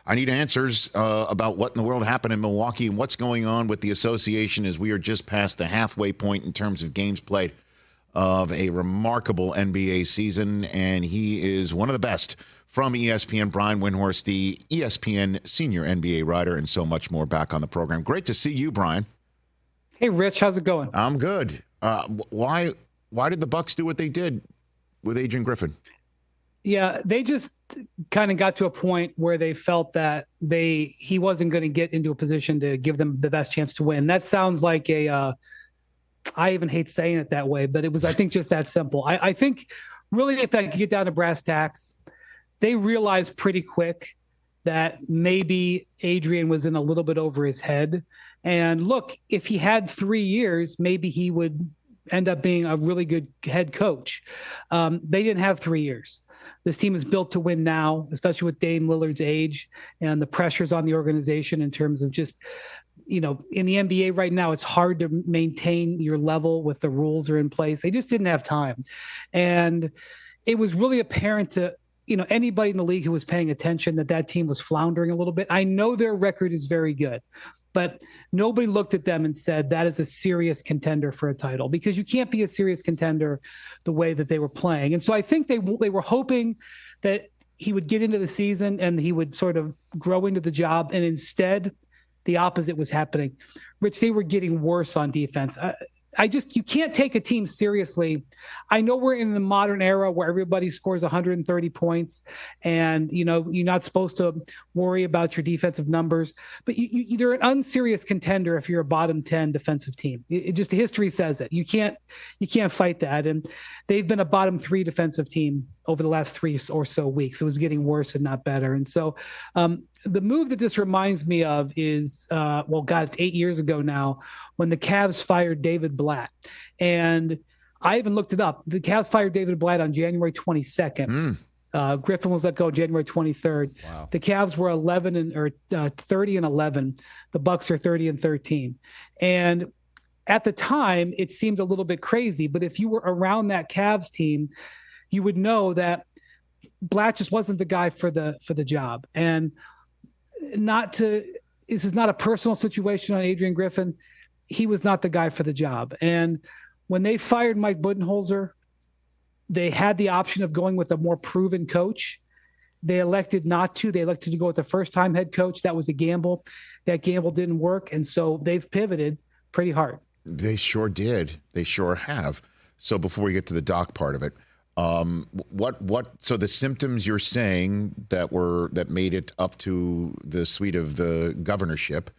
I need answers about what in the world happened in Milwaukee and what's going on with the association as we are just past the halfway point in terms of games played of a remarkable NBA season. And he is one of the best from ESPN, Brian Windhorst, the ESPN senior NBA writer, and so much more back on the program. Great to see you, Brian. Hey, Rich, how's it going? I'm good. Why did the Bucks do what they did with Adrian Griffin? Yeah, they just kind of got to a point where they felt that he wasn't going to get into a position to give them the best chance to win. That sounds like I even hate saying it that way, but it was, I think, just that simple. I think really if I could get down to brass tacks, they realized pretty quick that maybe Adrian was in a little bit over his head. And look, if he had 3 years, maybe he would end up being a really good head coach. They didn't have 3 years. This team is built to win now, especially with Dame Lillard's age and the pressures on the organization in terms of just, in the NBA right now, it's hard to maintain your level with the rules are in place. They just didn't have time. And it was really apparent to, anybody in the league who was paying attention that team was floundering a little bit. I know their record is very good, but nobody looked at them and said that is a serious contender for a title, because you can't be a serious contender the way that they were playing. And so I think they were hoping that he would get into the season and he would sort of grow into the job. And instead, the opposite was happening. Rich, they were getting worse on defense. You can't take a team seriously. I know we're in the modern era where everybody scores 130 points and, you're not supposed to worry about your defensive numbers, but you're an unserious contender if you're a bottom 10 defensive team. Just history says it. You can't fight that. And they've been a bottom 3 defensive team over the last 3 or so weeks. It was getting worse and not better. And so the move that this reminds me of is, it's 8 years ago now when the Cavs fired David Blatt. And I even looked it up. The Cavs fired David Blatt on January 22nd. Griffin was let go January 23rd. Wow. The Cavs were 30-11. The Bucks are 30-13. And at the time, it seemed a little bit crazy. But if you were around that Cavs team, you would know that Blatt just wasn't the guy for the job. And this is not a personal situation on Adrian Griffin. He was not the guy for the job. And when they fired Mike Budenholzer, they had the option of going with a more proven coach. They elected not to. They elected to go with the first-time head coach. That was a gamble. That gamble didn't work. And so they've pivoted pretty hard. They sure did. They sure have. So before we get to the doc part of it, so the symptoms you're saying that made it up to the suite of the governorship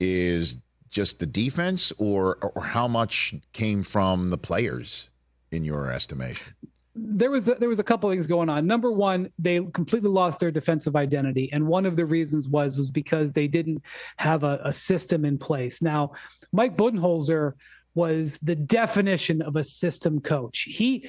is just the defense, or how much came from the players in your estimation? There was a couple of things going on. Number one, they completely lost their defensive identity. And one of the reasons was because they didn't have a system in place. Now, Mike Budenholzer was the definition of a system coach. He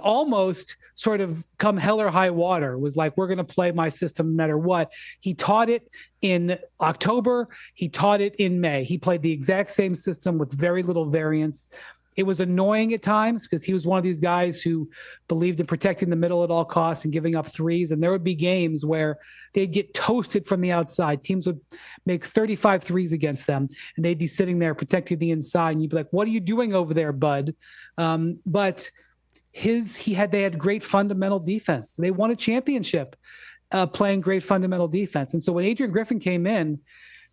almost sort of come hell or high water was like, we're going to play my system no matter what. He taught it in October. He taught it in May. He played the exact same system with very little variance. It was annoying at times because he was one of these guys who believed in protecting the middle at all costs and giving up threes. And there would be games where they'd get toasted from the outside. Teams would make 35 threes against them, and they'd be sitting there protecting the inside. And you'd be like, what are you doing over there, bud? But they had great fundamental defense. They won a championship playing great fundamental defense. And so when Adrian Griffin came in,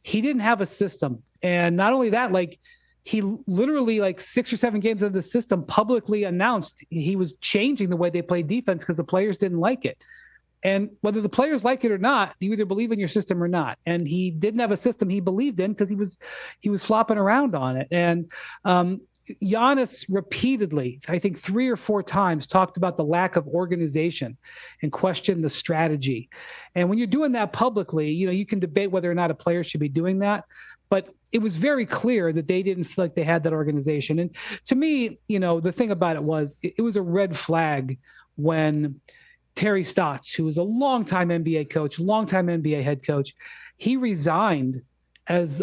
he didn't have a system. And not only that, he literally 6 or 7 games into the system publicly announced he was changing the way they played defense because the players didn't like it. And whether the players like it or not, you either believe in your system or not. And he didn't have a system he believed in because he was flopping around on it. And Giannis repeatedly, I think 3 or 4 times, talked about the lack of organization and questioned the strategy. And when you're doing that publicly, you can debate whether or not a player should be doing that. But it was very clear that they didn't feel like they had that organization. And to me, the thing about it was a red flag when Terry Stotts, who was a longtime NBA coach, longtime NBA head coach, he resigned as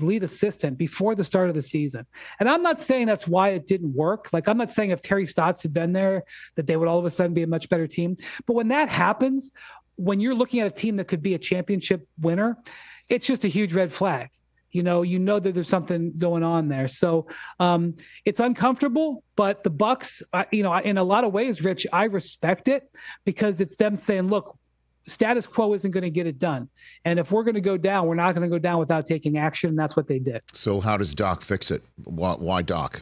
lead assistant before the start of the season. And I'm not saying that's why it didn't work. I'm not saying if Terry Stotts had been there that they would all of a sudden be a much better team. But when that happens, when you're looking at a team that could be a championship winner, it's just a huge red flag. You know that there's something going on there. So it's uncomfortable, but the Bucks, in a lot of ways, Rich, I respect it because it's them saying, look, status quo isn't going to get it done. And if we're going to go down, we're not going to go down without taking action. And that's what they did. So how does Doc fix it? Why Doc?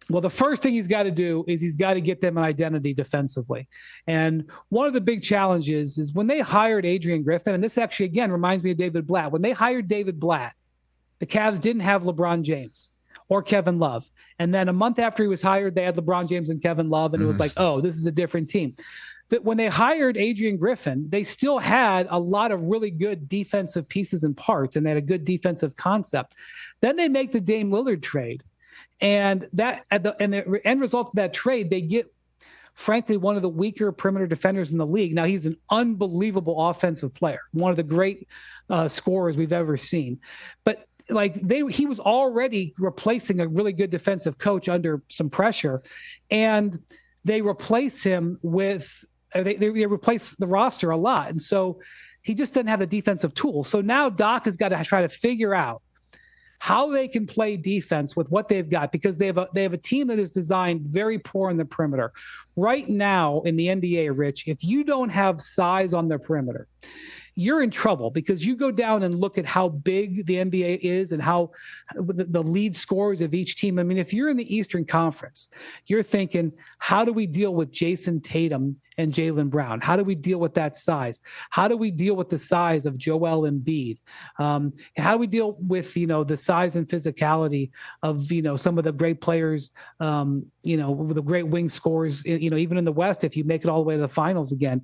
Well, the first thing he's got to do is he's got to get them an identity defensively. And one of the big challenges is when they hired Adrian Griffin, and this actually, again, reminds me of David Blatt. When they hired David Blatt, the Cavs didn't have LeBron James or Kevin Love. And then a month after he was hired, they had LeBron James and Kevin Love, and it was like, oh, this is a different team. That when they hired Adrian Griffin, they still had a lot of really good defensive pieces and parts, and they had a good defensive concept. Then they make the Dame Lillard trade. And the end result of that trade, they get, frankly, one of the weaker perimeter defenders in the league. Now, he's an unbelievable offensive player, one of the great scorers we've ever seen. But he was already replacing a really good defensive coach under some pressure, and they replace him with they replace the roster a lot, and so he just doesn't have the defensive tools. So now Doc has got to try to figure out how they can play defense with what they've got, because they have a team that is designed very poor in the perimeter. Right now in the NBA, Rich, if you don't have size on the perimeter, you're in trouble, because you go down and look at how big the NBA is and how the lead scorers of each team. I mean, if you're in the Eastern Conference, you're thinking, how do we deal with Jason Tatum and Jaylen Brown? How do we deal with that size? How do we deal with the size of Joel Embiid? How do we deal with, the size and physicality of, some of the great players, the great wing scorers, even in the West, if you make it all the way to the finals again?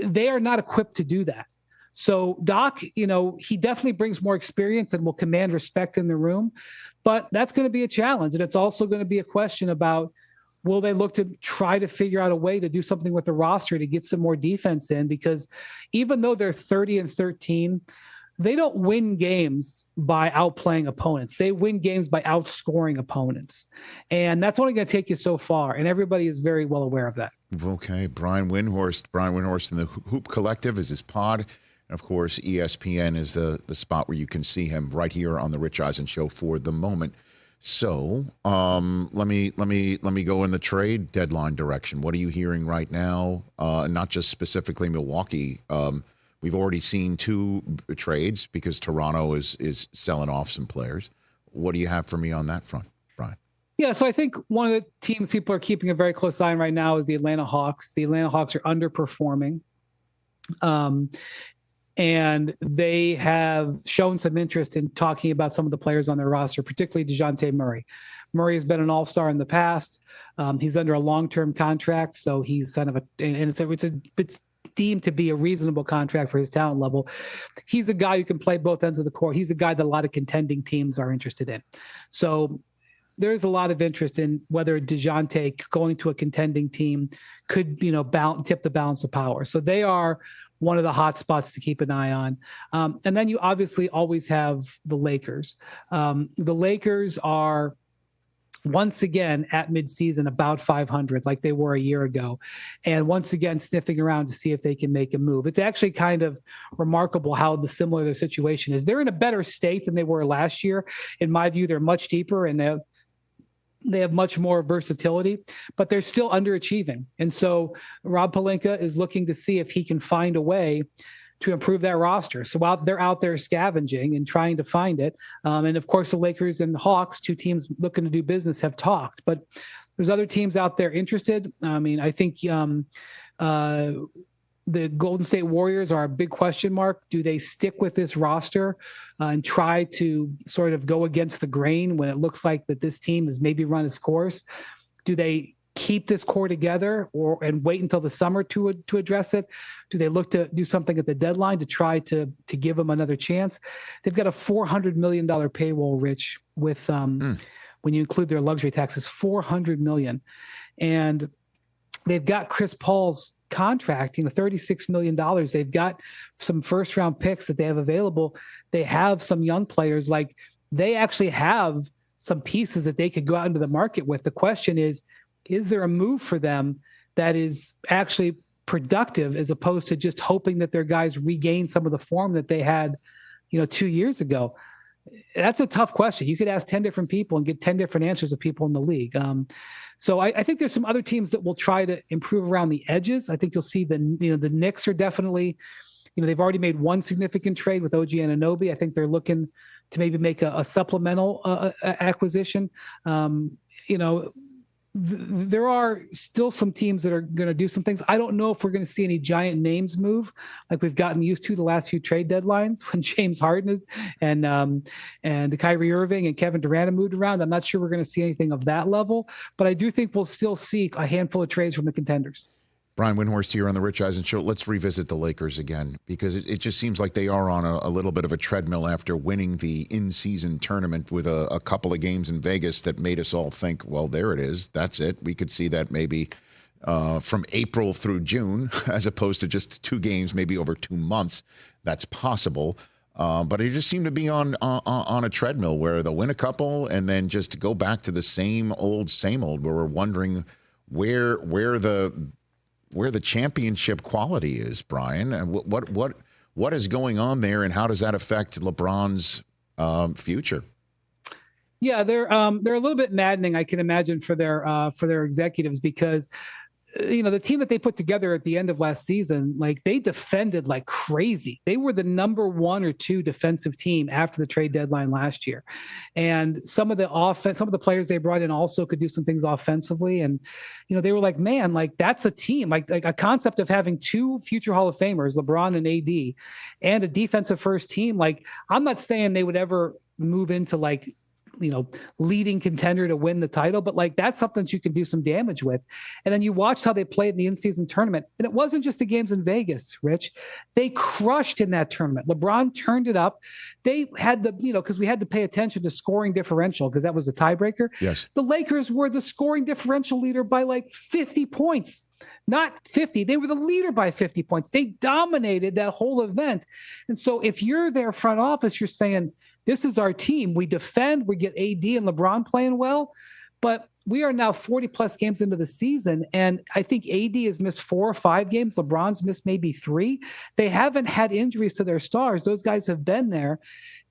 They are not equipped to do that. So Doc, he definitely brings more experience and will command respect in the room, but that's going to be a challenge. And it's also going to be a question about, will they look to try to figure out a way to do something with the roster to get some more defense in? Because even though they're 30-13, they don't win games by outplaying opponents. They win games by outscoring opponents. And that's only going to take you so far. And everybody is very well aware of that. Okay. Brian Windhorst in the Hoop Collective is his pod. And of course, ESPN is the spot where you can see him right here on the Rich Eisen Show for the moment. So let me go in the trade deadline direction. What are you hearing right now? Not just specifically Milwaukee. We've already seen 2 trades because Toronto is selling off some players. What do you have for me on that front, Brian? Yeah, so I think one of the teams people are keeping a very close eye on right now is the Atlanta Hawks. The Atlanta Hawks are underperforming. And they have shown some interest in talking about some of the players on their roster, particularly DeJounte Murray. Murray has been an all-star in the past. He's under a long-term contract, so he's kind of it's deemed to be a reasonable contract for his talent level. He's a guy who can play both ends of the court. He's a guy that a lot of contending teams are interested in. So there's a lot of interest in whether DeJounte going to a contending team could, tip the balance of power. So they are one of the hot spots to keep an eye on. And then you obviously always have the Lakers. The Lakers are once again at midseason about 500 like they were a year ago, and once again sniffing around to see if they can make a move. It's actually kind of remarkable how similar their situation is. They're in a better state than they were last year. In my view, they're much deeper and they have much more versatility, but they're still underachieving. And so Rob Pelinka is looking to see if he can find a way to improve that roster. So they're out there scavenging and trying to find it. And of course, the Lakers and the Hawks, 2 teams looking to do business, have talked, but there's other teams out there interested. I mean, I think the Golden State Warriors are a big question mark. Do they stick with this roster and try to sort of go against the grain when it looks like that this team has maybe run its course? Do they keep this core together and wait until the summer to address it? Do they look to do something at the deadline to try to give them another chance? They've got a $400 million payroll, Rich, with when you include their luxury taxes, $400 million. And they've got Chris Paul's contract, $36 million. They've got some first round picks that they have available. They have some young players. Like, they actually have some pieces that they could go out into the market with. The question is there a move for them that is actually productive as opposed to just hoping that their guys regain some of the form that they had, 2 years ago? That's a tough question. You could ask 10 different people and get 10 different answers of people in the league. So I think there's some other teams that will try to improve around the edges. I think you'll see the Knicks are definitely, they've already made one significant trade with OG Anunoby. I think they're looking to maybe make a supplemental acquisition. There are still some teams that are going to do some things. I don't know if we're going to see any giant names move like we've gotten used to the last few trade deadlines when James Harden and Kyrie Irving and Kevin Durant have moved around. I'm not sure we're going to see anything of that level, but I do think we'll still see a handful of trades from the contenders. Brian Windhorst here on the Rich Eisen Show. Let's revisit the Lakers again, because it just seems like they are on a little bit of a treadmill after winning the in-season tournament with a couple of games in Vegas that made us all think, well, there it is. That's it. We could see that maybe from April through June, as opposed to just 2 games, maybe over 2 months. That's possible. But they just seem to be on a treadmill where they'll win a couple and then just go back to the same old, where we're wondering where the championship quality is, Brian, and what is going on there, and how does that affect LeBron's future? Yeah, they're a little bit maddening, I can imagine, for their executives, because the team that they put together at the end of last season, like, they defended like crazy. They were the number 1 or 2 defensive team after the trade deadline last year. And some of the players they brought in also could do some things offensively. And, they were like, man, like, that's a team, like a concept of having 2 future Hall of Famers, LeBron and AD, and a defensive first team. Like, I'm not saying they would ever move into like, leading contender to win the title, but like, that's something that you can do some damage with. And then you watched how they played in the in-season tournament, and it wasn't just the games in Vegas, Rich. They crushed in that tournament. LeBron turned it up. They had because we had to pay attention to scoring differential, because that was the tiebreaker. Yes. The Lakers were the scoring differential leader by like 50 points. Not 50. They were the leader by 50 points. They dominated that whole event. And so if you're their front office, you're saying, this is our team. We defend, we get AD and LeBron playing well, but we are now 40 plus games into the season. And I think AD has missed 4 or 5 games. LeBron's missed maybe 3. They haven't had injuries to their stars. Those guys have been there,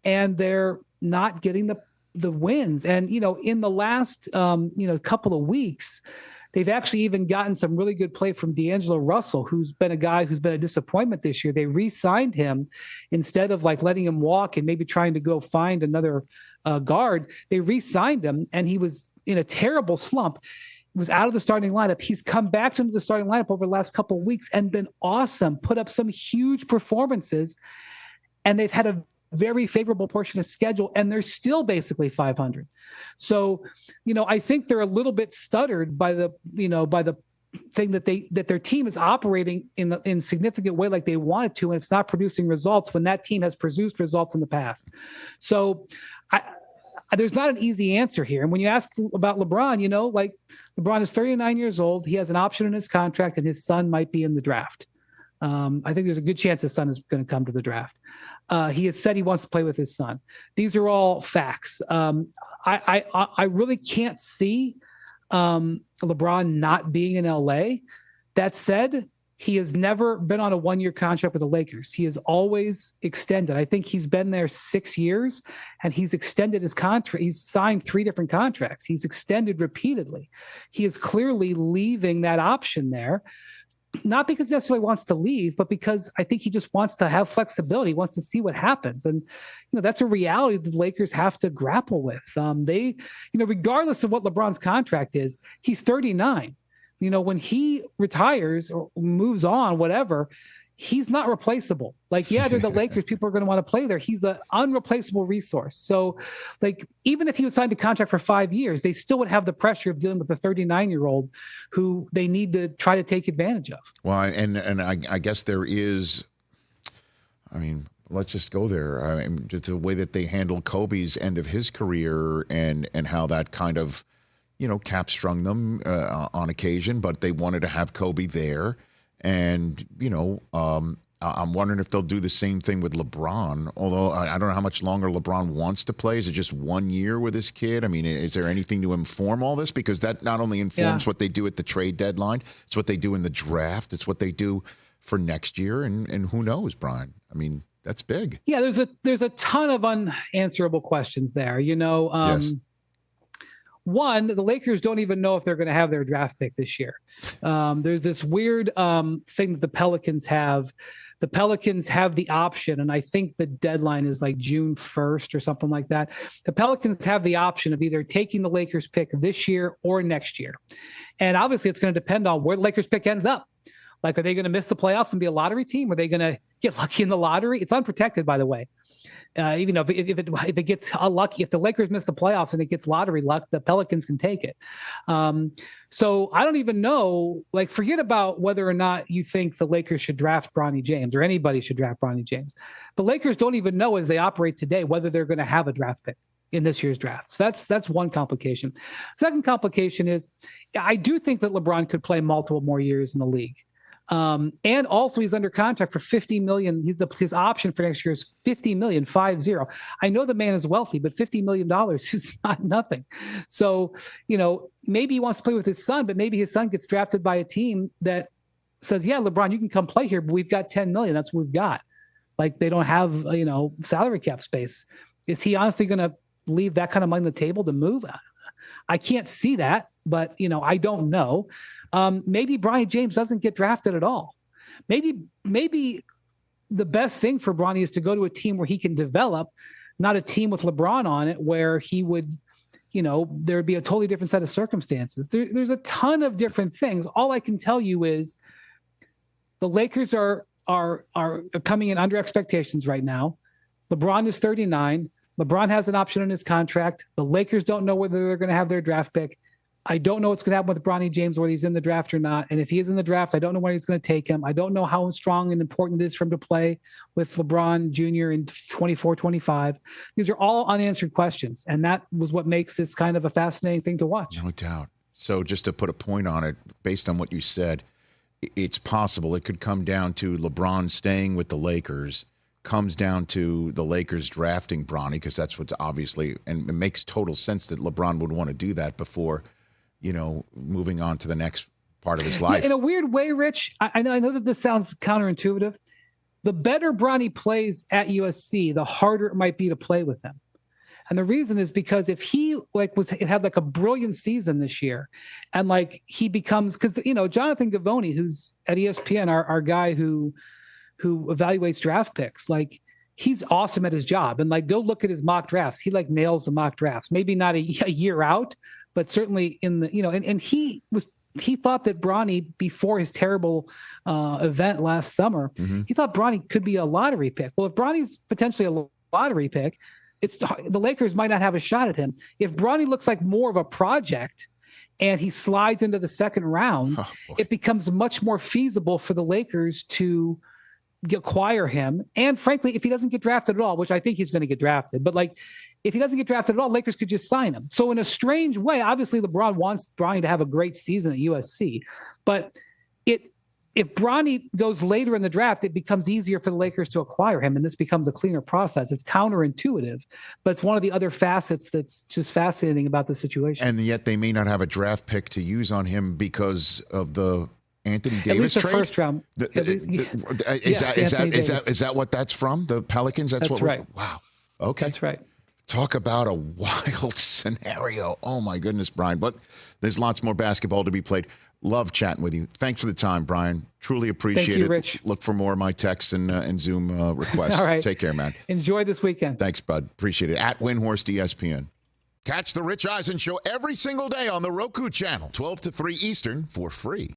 and they're not getting the wins. And, in the last, couple of weeks, they've actually even gotten some really good play from D'Angelo Russell, who's been a guy who's been a disappointment this year. They re-signed him instead of like letting him walk and maybe trying to go find another guard. They re-signed him, and he was in a terrible slump. He was out of the starting lineup. He's come back into the starting lineup over the last couple of weeks and been awesome, put up some huge performances, and they've had a very favorable portion of schedule, and they're still basically 500. So, I think they're a little bit stuttered by the thing that their team is operating in significant way like they want it to, and it's not producing results when that team has produced results in the past. So there's not an easy answer here. And when you ask about LeBron, LeBron is 39 years old. He has an option in his contract, and his son might be in the draft. I think there's a good chance his son is going to come to the draft. He has said he wants to play with his son. These are all facts. I really can't see LeBron not being in LA. That said, he has never been on a 1-year contract with the Lakers. He has always extended. I think he's been there 6 years, and he's extended his contract. He's signed 3 different contracts. He's extended repeatedly. He is clearly leaving that option there. Not because he necessarily wants to leave, but because I think he just wants to have flexibility. He wants to see what happens. And, that's a reality the Lakers have to grapple with. Regardless of what LeBron's contract is, he's 39. When he retires or moves on, whatever, he's not replaceable. Like, yeah, they're the Lakers. People are going to want to play there. He's an unreplaceable resource. So, like, even if he was signed a contract for 5 years, they still would have the pressure of dealing with a 39-year-old who they need to try to take advantage of. Well, and I guess there is, let's just go there. Just the way that they handled Kobe's end of his career and how that kind of, cap strung them on occasion, but they wanted to have Kobe there. And, I'm wondering if they'll do the same thing with LeBron, although I don't know how much longer LeBron wants to play. Is it just 1 year with this kid? I mean, is there anything to inform all this? Because that not only informs what they do at the trade deadline, it's what they do in the draft. It's what they do for next year. And who knows, Brian? I mean, that's big. Yeah, there's a ton of unanswerable questions there. Yes. One, the Lakers don't even know if they're going to have their draft pick this year. There's this weird thing that the Pelicans have. The Pelicans have the option, and I think the deadline is like June 1st or something like that. The Pelicans have the option of either taking the Lakers pick this year or next year. And obviously it's going to depend on where the Lakers pick ends up. Like, are they going to miss the playoffs and be a lottery team? Are they going to get lucky in the lottery? It's unprotected, by the way. Even if it gets unlucky, if the Lakers miss the playoffs and it gets lottery luck, the Pelicans can take it. So I don't even know, like, forget about whether or not you think the Lakers should draft Bronny James or anybody should draft Bronny James. The Lakers don't even know as they operate today whether they're going to have a draft pick in this year's draft. So that's one complication. Second complication is I do think that LeBron could play multiple more years in the league. And also he's under contract for $50 million. His option for next year is $50 million, 50. I know the man is wealthy, but $50 million is not nothing. So, maybe he wants to play with his son, but maybe his son gets drafted by a team that says, yeah, LeBron, you can come play here, but we've got $10 million. That's what we've got. Like, they don't have, salary cap space. Is he honestly going to leave that kind of money on the table to move? I can't see that, but, I don't know. Maybe Bronny James doesn't get drafted at all. Maybe the best thing for Bronny is to go to a team where he can develop, not a team with LeBron on it, where he would, there would be a totally different set of circumstances. There's a ton of different things. All I can tell you is the Lakers are coming in under expectations right now. LeBron is 39. LeBron has an option on his contract. The Lakers don't know whether they're going to have their draft pick. I don't know what's going to happen with Bronny James, whether he's in the draft or not. And if he is in the draft, I don't know when he's going to take him. I don't know how strong and important it is for him to play with LeBron Jr. in 24, 25. These are all unanswered questions. And that was what makes this kind of a fascinating thing to watch. No doubt. So just to put a point on it, based on what you said, it's possible it could come down to LeBron staying with the Lakers, comes down to the Lakers drafting Bronny, because that's what's obviously, and it makes total sense that LeBron would want to do that before moving on to the next part of his life. In a weird way, Rich, I know that this sounds counterintuitive. The better Bronny plays at USC, the harder it might be to play with him. And the reason is because if he had a brilliant season this year, and he becomes, because Jonathan Givony, who's at ESPN, our guy who evaluates draft picks, he's awesome at his job. And go look at his mock drafts. He nails the mock drafts. Maybe not a year out, but certainly in the, and he thought that Bronny, before his terrible event last summer, he thought Bronny could be a lottery pick. Well, if Bronny's potentially a lottery pick, the Lakers might not have a shot at him. If Bronny looks like more of a project and he slides into the second round, it becomes much more feasible for the Lakers to acquire him. And frankly, if he doesn't get drafted at all, which I think he's going to get drafted, but if he doesn't get drafted at all, Lakers could just sign him. So in a strange way, obviously LeBron wants Bronny to have a great season at USC, but if Bronny goes later in the draft, it becomes easier for the Lakers to acquire him, and this becomes a cleaner process. It's counterintuitive, but it's one of the other facets that's just fascinating about the situation. And yet they may not have a draft pick to use on him because of the Anthony Davis at least the trade? First round. Is that what that's from? The Pelicans? That's right. Wow. Okay. That's right. Talk about a wild scenario. Oh, my goodness, Brian. But there's lots more basketball to be played. Love chatting with you. Thanks for the time, Brian. Truly appreciate Thank you, it. Rich. Look for more of my texts and Zoom requests. All right. Take care, man. Enjoy this weekend. Thanks, bud. Appreciate it. At Windhorst ESPN. Catch the Rich Eisen Show every single day on the Roku channel, 12 to 3 Eastern, for free.